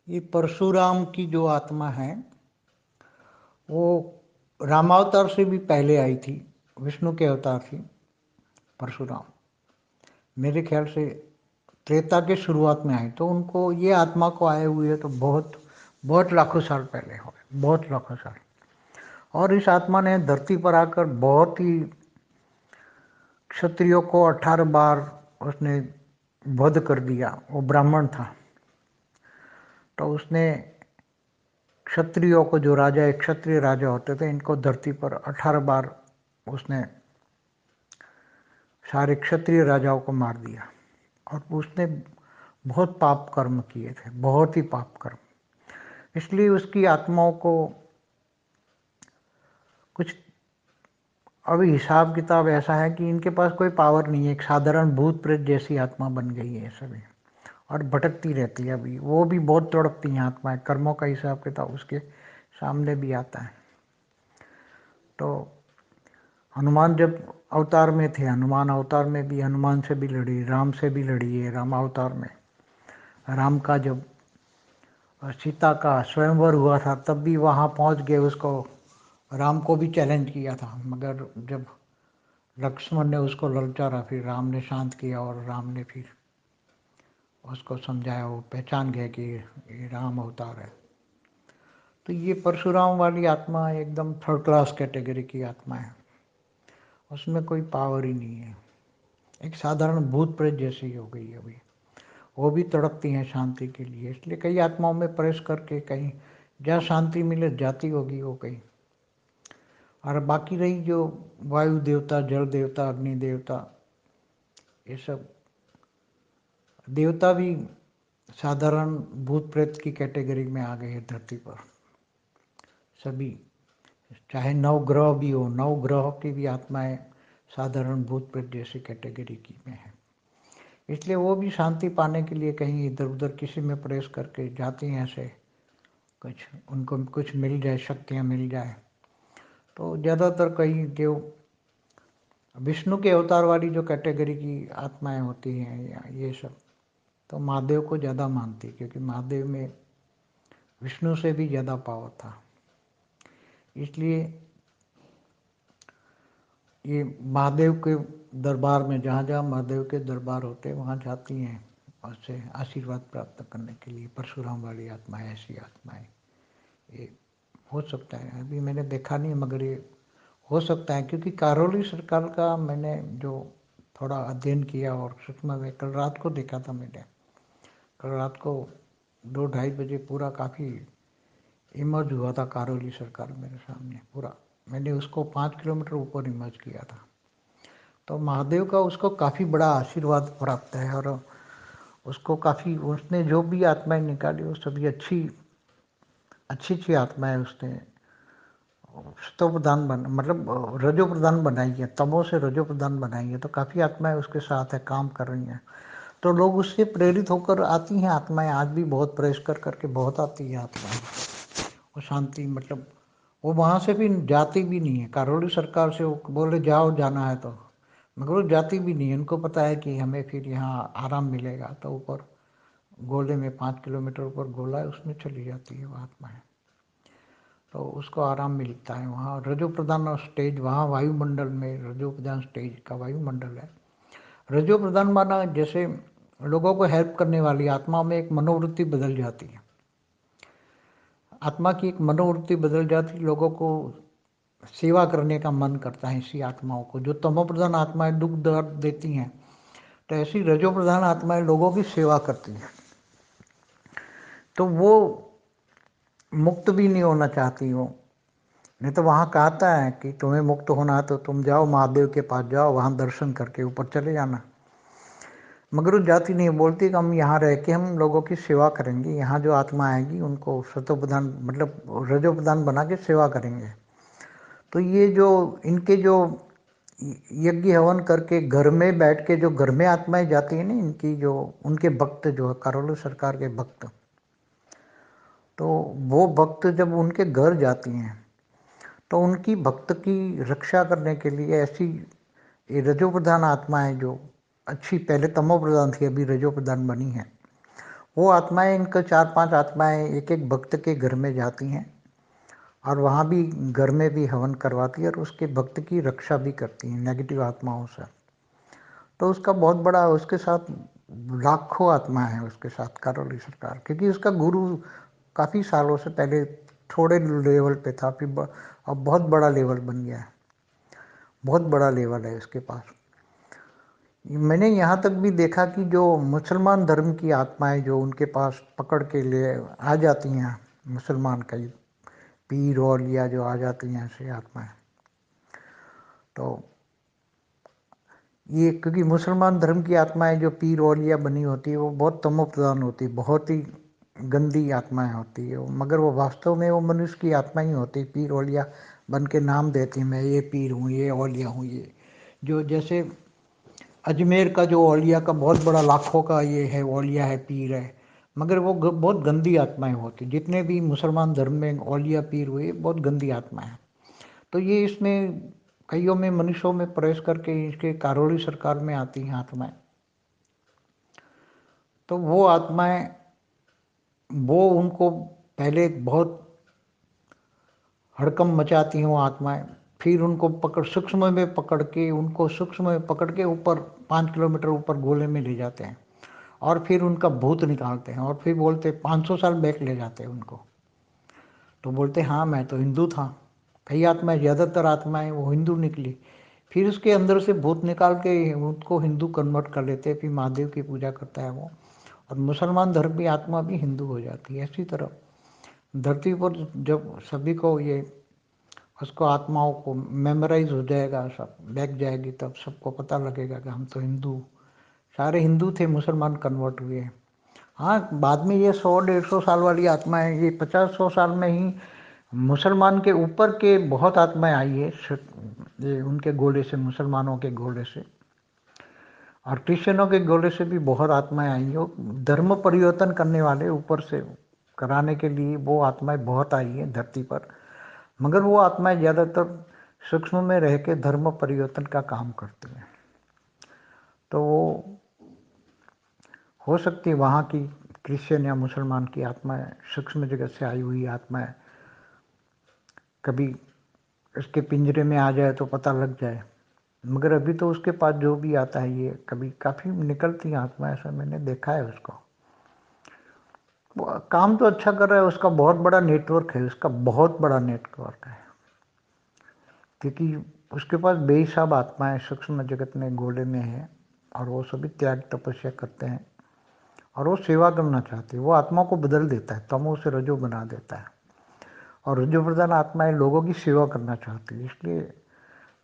ये परशुराम की जो आत्मा है वो रामावतार से भी पहले आई थी। विष्णु के अवतार थी परशुराम। मेरे ख्याल से त्रेता के शुरुआत में आई, तो उनको ये आत्मा को आए हुए तो बहुत बहुत लाखों साल पहले हो गए, बहुत लाखों साल। और इस आत्मा ने धरती पर आकर बहुत ही क्षत्रियों को 18 बार उसने वध कर दिया। वो ब्राह्मण था, तो उसने क्षत्रियों को, जो राजा, क्षत्रिय राजा होते थे, इनको धरती पर 18 बार उसने सारे क्षत्रिय राजाओं को मार दिया। और उसने बहुत पाप कर्म किए थे, बहुत ही पाप कर्म। इसलिए उसकी आत्माओं को कुछ अभी हिसाब किताब ऐसा है कि इनके पास कोई पावर नहीं है। एक साधारण भूत प्रेत जैसी आत्मा बन गई है सभी, और भटकती रहती है। अभी वो भी बहुत तड़पती हैं आत्माएं। कर्मों का हिसाब किताब उसके सामने भी आता है। तो हनुमान जब अवतार में थे, हनुमान अवतार में भी हनुमान से भी लड़ी, राम से भी लड़ी है। राम अवतार में राम का जब सीता का स्वयंवर हुआ था तब भी वहाँ पहुँच गए, उसको राम को भी चैलेंज किया था। मगर जब लक्ष्मण ने उसको ललचारा, फिर राम ने शांत किया और राम ने फिर उसको समझाया। वो पहचान गया कि ये राम अवतार है। तो ये परशुराम वाली आत्मा एकदम थर्ड क्लास कैटेगरी की आत्मा है। उसमें कोई पावर ही नहीं है। एक साधारण भूत प्रेत जैसी हो गई है अभी। वो भी तड़पती हैं शांति के लिए। इसलिए कई आत्माओं में प्रवेश करके कहीं जहाँ शांति मिले जाती होगी वो कहीं। और बाकी रही जो वायु देवता, जल देवता, अग्नि देवता, ये सब देवता भी साधारण भूत प्रेत की कैटेगरी में आ गए हैं धरती पर सभी। चाहे नौ ग्रह भी हो, नौ ग्रह की भी आत्माएं साधारण भूत प्रेत जैसी कैटेगरी की में है। इसलिए वो भी शांति पाने के लिए कहीं इधर उधर किसी में प्रवेश करके जाती हैं। ऐसे कुछ उनको कुछ मिल जाए, शक्तियाँ मिल जाए। तो ज़्यादातर कहीं जो विष्णु के अवतार वाली जो कैटेगरी की आत्माएं होती हैं या ये सब, तो महादेव को ज़्यादा मानती, क्योंकि महादेव में विष्णु से भी ज़्यादा पावर था। इसलिए ये महादेव के दरबार में, जहाँ जहाँ महादेव के दरबार होते हैं वहाँ जाती हैं उससे आशीर्वाद प्राप्त करने के लिए। परशुराम वाली आत्माएं, ऐसी आत्माएं, ये हो सकता है। अभी मैंने देखा नहीं, मगर ये हो सकता है, क्योंकि कारोली सरकार का मैंने जो थोड़ा अध्ययन किया, और सच में कल रात को देखा था मैंने। कल रात को 2-2:30 बजे पूरा काफ़ी इमर्ज हुआ था कारोली सरकार मेरे सामने पूरा। मैंने उसको 5 किलोमीटर ऊपर इमर्ज किया था। तो महादेव का उसको काफ़ी बड़ा आशीर्वाद प्राप्त है। और उसको काफ़ी, उसने जो भी आत्माएं निकाली वो सभी अच्छी अच्छी अच्छी आत्माएं उसने सतो प्रधान मतलब रजो प्रधान बनाई है। तमो से रजो प्रधान बनाई है। तो काफ़ी आत्माएं उसके साथ है, काम कर रही हैं। तो लोग उससे प्रेरित होकर आती हैं आत्माएं। आज भी बहुत प्रयास कर करके बहुत आती है आत्माएं। वो शांति मतलब वो वहाँ से भी जाती भी नहीं है। कारोली सरकार से वो बोले जाओ, जाना है तो, मगर वो जाती भी नहीं है। उनको पता है कि हमें फिर यहाँ आराम मिलेगा। तो ऊपर गोले में 5 किलोमीटर ऊपर गोला है, उसमें चली जाती है वो आत्माएं। तो उसको आराम मिलता है वहाँ। रजो प्रधान स्टेज, वहाँ वायुमंडल में रजो प्रधान स्टेज का वायुमंडल है। रजो प्रधान माना जैसे लोगों को हेल्प करने वाली आत्मा में एक मनोवृत्ति बदल जाती है। आत्मा की एक मनोवृत्ति बदल जाती, लोगों को सेवा करने का मन करता है। इसी आत्माओं को, जो तमो प्रधान आत्माएं दुख दर्द देती हैं, तो ऐसी रजो प्रधान आत्माएं लोगों की सेवा करती हैं। तो वो मुक्त भी नहीं होना चाहती हो। नहीं तो वहाँ कहता है कि तुम्हें मुक्त होना है तो तुम जाओ महादेव के पास, जाओ वहाँ दर्शन करके ऊपर चले जाना। मगर वो जाती नहीं, बोलती कि हम यहाँ रह के हम लोगों की सेवा करेंगे। यहाँ जो आत्मा आएगी उनको सतो प्रधान मतलब रजो प्रधान बना के सेवा करेंगे। तो ये जो इनके जो यज्ञ हवन करके घर में बैठ के जो घर में आत्माएं जाती है ना, इनकी जो उनके भक्त जो है कारोली सरकार के भक्त, तो वो भक्त जब उनके घर जाती हैं तो उनकी भक्त की रक्षा करने के लिए ऐसी ये रजो प्रधान आत्माएं जो अच्छी, पहले तमो प्रधान थी अभी रजो प्रधान बनी हैं, वो आत्माएं, इनका 4-5 आत्माएं एक एक भक्त के घर में जाती हैं और वहाँ भी घर में भी हवन करवाती है और उसके भक्त की रक्षा भी करती हैं नेगेटिव आत्माओं से। तो उसका बहुत बड़ा, उसके साथ लाखों आत्मा है उसके साथ करौली सरकार, क्योंकि उसका गुरु काफ़ी सालों से पहले थोड़े लेवल पे था, फिर अब बहुत बड़ा लेवल बन गया है, बहुत बड़ा लेवल है इसके पास। मैंने यहाँ तक भी देखा कि जो मुसलमान धर्म की आत्माएं जो उनके पास पकड़ के लिए आ जाती हैं, मुसलमान कई पीर औलिया जो आ जाती हैं ऐसी आत्माएं, तो ये क्योंकि मुसलमान धर्म की आत्माएं जो पीर औलिया बनी होती है वो बहुत तमोप्रधान होती है, बहुत ही गंदी आत्माएं होती है, मगर वो वास्तव में वो मनुष्य की आत्मा ही होती है। पीर औलिया बन के नाम देती हैं, मैं ये पीर हूँ, ये औलिया हूँ, ये जो जैसे अजमेर का जो औलिया का बहुत बड़ा लाखों का ये है, औलिया है, पीर है, मगर वो बहुत गंदी आत्माएं होती। जितने भी मुसलमान धर्म में औलिया पीर हुए बहुत गंदी आत्माएं हैं। तो ये इसमें कईयों में मनुष्यों में प्रवेश करके इसके कारोली सरकार में आती हैं आत्माएं। तो वो आत्माएं, वो उनको पहले बहुत हड़कम मचाती हैं वो आत्माएं, फिर उनको पकड़ सूक्ष्म में पकड़ के, उनको सूक्ष्म में पकड़ के ऊपर 5 किलोमीटर ऊपर गोले में ले जाते हैं और फिर उनका भूत निकालते हैं और फिर बोलते 500 साल बैक ले जाते हैं उनको। तो बोलते हाँ मैं तो हिंदू था। कई आत्माएं, ज़्यादातर आत्माएं वो हिंदू निकली, फिर उसके अंदर से भूत निकाल के उसको हिंदू कन्वर्ट कर लेते हैं, फिर महादेव की पूजा करता है वो, और मुसलमान धर्म की आत्मा भी हिंदू हो जाती है। इसी तरह धरती पर जब सभी को ये, उसको आत्माओं को मेमोराइज हो जाएगा, सब बैठ जाएगी, तब सबको पता लगेगा कि हम तो हिंदू, सारे हिंदू थे, मुसलमान कन्वर्ट हुए। हाँ, बाद में ये 100-150 साल वाली आत्माएं, ये 50-100 साल में ही मुसलमान के ऊपर के बहुत आत्माएं आई है, ये उनके गोले से, मुसलमानों के गोले से और क्रिश्चियनों के गोले से भी बहुत आत्माएं आई हो। धर्म परिवर्तन करने वाले ऊपर से कराने के लिए वो आत्माएं बहुत आई है धरती पर, मगर वो आत्माएं ज़्यादातर सूक्ष्म में रह के धर्म परिवर्तन का काम करती हैं। तो वो हो सकती है वहाँ की क्रिश्चियन या मुसलमान की आत्माएं, सूक्ष्म जगत से आई हुई आत्माएं, कभी इसके पिंजरे में आ जाए तो पता लग जाए, मगर अभी तो उसके पास जो भी आता है ये कभी काफ़ी निकलती आत्मा, ऐसा मैंने देखा है उसको। वो काम तो अच्छा कर रहा है, उसका बहुत बड़ा नेटवर्क है, उसका बहुत बड़ा नेटवर्क है, क्योंकि उसके पास बेहिसाब आत्माएं सूक्ष्म जगत में गोले में है और वो सभी त्याग तपस्या करते हैं और वो सेवा करना चाहते हैं। वो आत्मा को बदल देता है, तमो से रजो बना देता है, और रजो प्रधान आत्माएं लोगों की सेवा करना चाहती है। इसलिए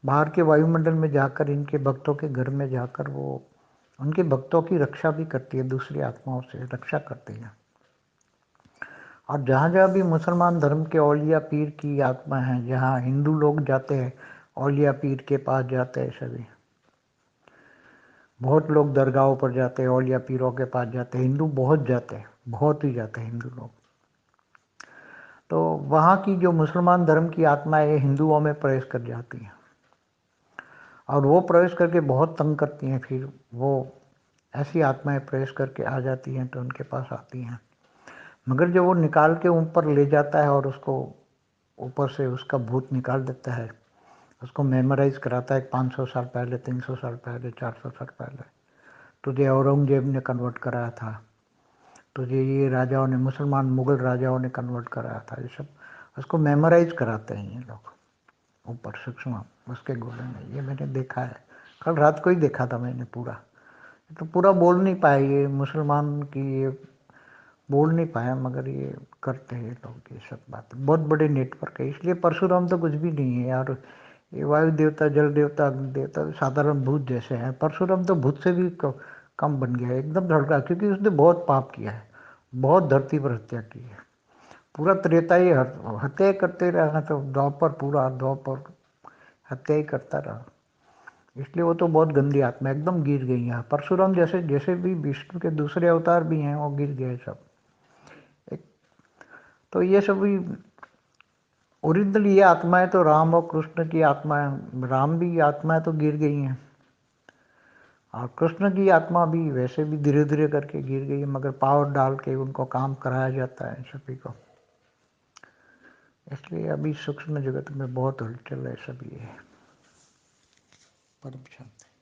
बाहर के वायुमंडल में जाकर, इनके भक्तों के घर में जाकर वो उनके भक्तों की रक्षा भी करती है, दूसरी आत्माओं से रक्षा करती है। और जहाँ जहाँ भी मुसलमान धर्म के औलिया पीर की आत्मा है, जहाँ हिंदू लोग जाते हैं औलिया पीर के पास जाते हैं, सभी बहुत लोग दरगाहों पर जाते हैं, औलिया पीरों के पास जाते हैं, हिंदू बहुत जाते हैं, बहुत ही जाते हैं हिंदू लोग। तो वहाँ की जो मुसलमान धर्म की आत्माएं हिंदुओं में प्रवेश कर जाती हैं और वो प्रवेश करके बहुत तंग करती हैं। फिर वो ऐसी आत्माएं प्रवेश करके आ जाती हैं तो उनके पास आती हैं, मगर जब वो निकाल के ऊपर ले जाता है और उसको ऊपर से उसका भूत निकाल देता है, उसको मेमोराइज कराता है 500 साल पहले, 300 साल पहले, 400 साल पहले तुझे औरंगजेब ने कन्वर्ट कराया था, तुझे ये राजाओं ने, मुसलमान मुगल राजाओं ने कन्वर्ट कराया था, ये सब उसको मेमोराइज कराते हैं ये लोग ऊपर सूक्ष्म उसके गोले में। ये मैंने देखा है, कल रात को ही देखा था मैंने पूरा। तो पूरा बोल नहीं पाए ये मुसलमान की, ये बोल नहीं पाया, मगर ये करते हैं लोग ये सब बात, बहुत बड़े नेटवर्क है। इसलिए परशुराम तो कुछ भी नहीं है यार, ये वायु देवता, जल देवता, अग्नि देवता साधारण भूत जैसे हैं। परशुराम तो भूत से भी कम बन गया है, एकदम धड़का, क्योंकि उसने बहुत पाप किया है, बहुत धरती पर हत्या की है, पूरा त्रेता ही हत्या करते रहा, तो द्वापर, पूरा द्वापर हत्या ही करता रहा। इसलिए वो तो बहुत गंदी आत्मा एकदम गिर गई यहाँ। परशुराम जैसे जैसे भी विष्णु के दूसरे अवतार भी हैं वो गिर गए सब। एक तो ये सभी ओरिजिनल ये आत्माएं तो राम और कृष्ण की आत्माएं, राम भी आत्माएं तो गिर गई हैं और कृष्ण की आत्मा भी वैसे भी धीरे धीरे करके गिर गई, मगर पावर डाल के उनको काम कराया जाता है सभी को। इसलिए अभी सूक्ष्म जगत में बहुत हलचल है सभी है। परम शांति।